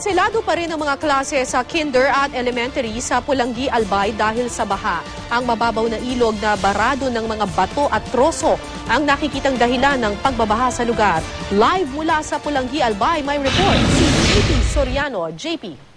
Kanselado pa rin ang mga klase sa kinder at elementary sa Pulangi, Albay dahil sa baha. Ang mababaw na ilog na barado ng mga bato at troso ang nakikitang dahilan ng pagbabaha sa lugar. Live mula sa Pulangi, Albay, may report si JP Soriano. JP.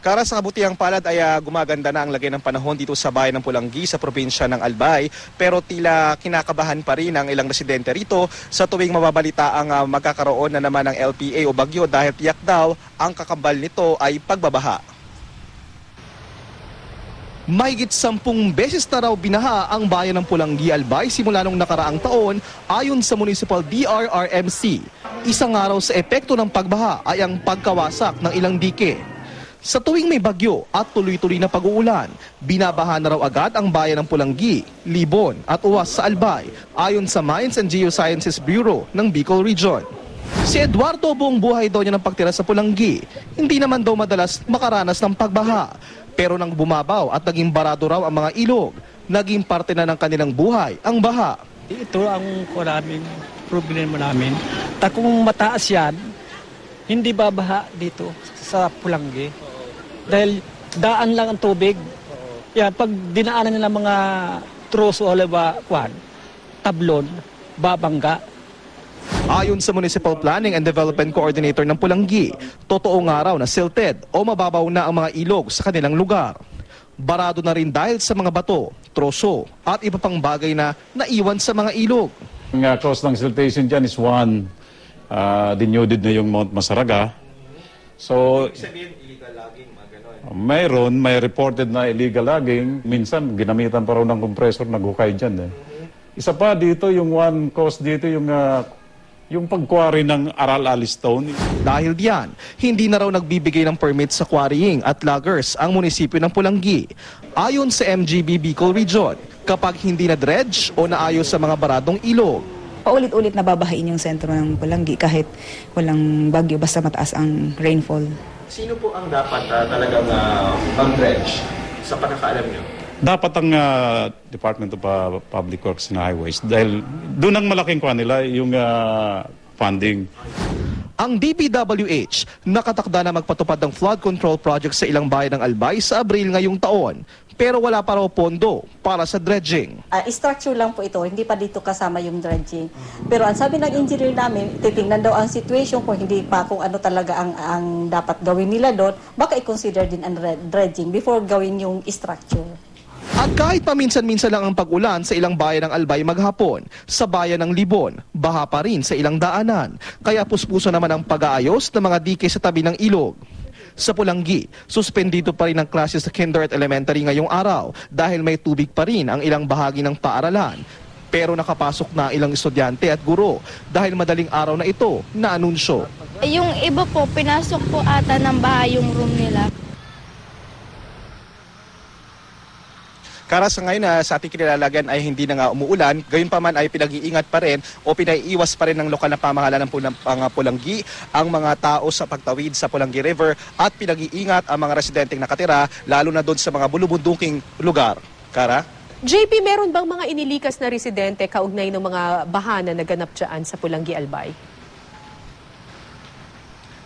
Kara sa kabutihang palad ay gumaganda na ang lagay ng panahon dito sa bayan ng Pulangi sa probinsya ng Albay, pero tila kinakabahan pa rin ang ilang residente rito sa tuwing mababalita ang magkakaroon na naman ng LPA o bagyo dahil tiyak daw ang kakambal nito ay pagbabaha. Mahigit 10 beses na raw binaha ang bayan ng Pulangi, Albay simula nung nakaraang taon ayon sa Municipal DRRMC. Isang araw sa epekto ng pagbaha ay ang pagkawasak ng ilang dike. Sa tuwing may bagyo at tuloy-tuloy na pag-uulan, binabaha na raw agad ang bayan ng Pulangi, Libon at Uwas sa Albay ayon sa Mines and Geosciences Bureau ng Bicol Region. Si Eduardo buong buhay daw niya ng pagtira sa Pulangi, hindi naman daw madalas makaranas ng pagbaha. Pero nang bumabaw at naging barado raw ang mga ilog, naging parte na ng kanilang buhay ang baha. Ito ang maraming problema namin. Kung mataas yan, hindi babaha dito sa Pulangi. Dahil daan lang ang tubig. Yan, pag dinaanan nila mga troso o tablon, babangga. Ayon sa Municipal Planning and Development Coordinator ng Pulangi, totoo nga raw na silted o mababaw na ang mga ilog sa kanilang lugar. Barado na rin dahil sa mga bato, troso at iba pang bagay na naiwan sa mga ilog. Ang cause ng siltation dyan is one, denuded na yung Mount Masaraga. So, may reported na illegal logging. Minsan, ginamitan pa raw ng compressor, naghukay dyan. Isa pa dito, yung one cause dito, yung pag-quarry ng Aral-Ali Stone. Dahil diyan, hindi na raw nagbibigay ng permit sa quarrying at loggers ang munisipyo ng Pulangi. Ayon sa MGB Bicol Region, kapag hindi na dredge o naayos sa mga baradong ilog, paulit-ulit na babahain yung sentro ng Pulangi kahit walang bagyo basta mataas ang rainfall. Sino po ang dapat talagang dredge sa pagkakaalam niyo? Dapat ang Department of Public Works and Highways dahil doon ang malaking kuha nila yung funding. Ang DPWH nakatakda na magpatupad ng flood control project sa ilang bayan ng Albay sa Abril ngayong taon. Pero wala pa raw pondo para sa dredging. Structure lang po ito, hindi pa dito kasama yung dredging. Pero ang sabi ng engineer namin, titingnan daw ang situation kung hindi pa kung ano talaga ang dapat gawin nila doon, baka i-consider din ang dredging before gawin yung structure. At kahit paminsan-minsan lang ang pag-ulan sa ilang bayan ng Albay maghapon, sa bayan ng Libon, baha pa rin sa ilang daanan. Kaya puspuso naman ang pag-aayos ng mga dike sa tabi ng ilog. Sa Pulangi, suspendido pa rin ang klase sa kinder at elementary ngayong araw dahil may tubig pa rin ang ilang bahagi ng paaralan. Pero nakapasok na ang ilang estudyante at guro dahil madaling araw na ito na anunsyo. Yung iba po, pinasok po ata ng bahay yung room nila. Kara sa ngayon sa ating kinilalagan ay hindi na nga umuulan, gayon pa man ay pinag-iingat pa rin o pinaiiwas pa rin ng lokal na pamahalaan ng Pulangi ang mga tao sa pagtawid sa Pulangi River at pinag-iingat ang mga residenteng nakatira lalo na doon sa mga bulubunduking lugar. Kara? JP, meron bang mga inilikas na residente kaugnay ng mga baha na naganap dyan sa Pulangi, Albay?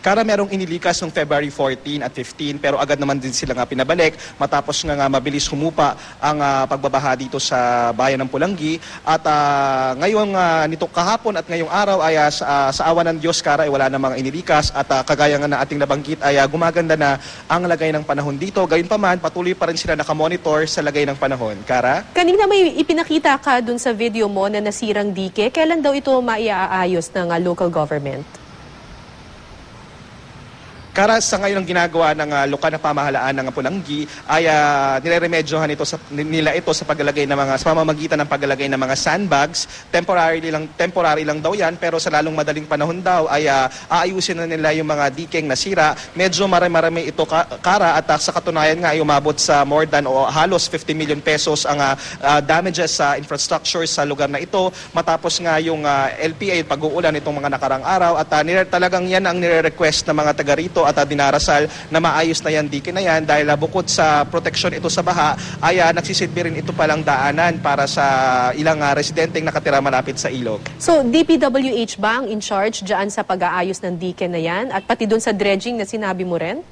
Kara merong inilikas noong February 14 at 15 pero agad naman din sila nga pinabalik matapos nga mabilis humupa ang pagbabaha dito sa bayan ng Pulangi at ngayong nito kahapon at ngayong araw ay sa awa ng Diyos Kara ay wala na mga inilikas at kagaya nga na ating nabanggit ay gumaganda na ang lagay ng panahon dito. Gayon pa man patuloy pa rin sila nakamonitor sa lagay ng panahon. Kara? Kanina may ipinakita ka dun sa video mo na nasirang dike. Kailan daw ito maiaayos ng local government? Kara sa ngayon ang ginagawa ng lokal na pamahalaan ng Pulangi ay nireremedyohan nila ito sa paglalagay ng sa pamamagitan ng paglalagay ng mga sandbags. Temporary lang daw yan pero sa lalong madaling panahon daw ay aayusin na nila yung mga dikeng nasira. Medyo marami ito Kara at sa katunayan nga ay umabot sa more than o halos 50 million pesos ang damages sa infrastructure sa lugar na ito matapos nga yung LPA pag-uulan itong mga nakarang araw at talagang yan ang nire-request ng mga taga rito at dinarasal na maayos na yan dike na yan dahil bukod sa proteksyon ito sa baha ay nagsisilbi rin ito palang daanan para sa ilang residenteng nakatira malapit sa ilog. So, DPWH ba ang in charge dyan sa pag-aayos ng dike na yan? At pati dun sa dredging na sinabi mo rin?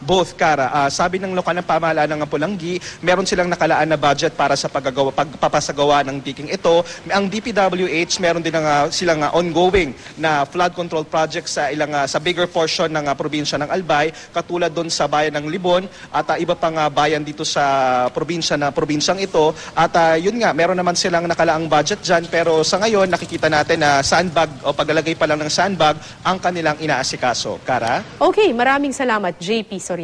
Both, Kara. Sabi ng lokal ng pamahalaan ng Pulangi, meron silang nakalaan na budget para sa pagpapasagawa ng diking ito. Ang DPWH, meron din silang ongoing na flood control project sa sa bigger portion ng probinsya ng Albay, katulad doon sa bayan ng Libon at iba pang bayan dito sa probinsyang ito. At yun nga, meron naman silang nakalaang budget dyan, pero sa ngayon nakikita natin na sandbag o paglalagay pa lang ng sandbag ang kanilang inaasikaso. Kara? Okay, maraming salamat, JP Soriano.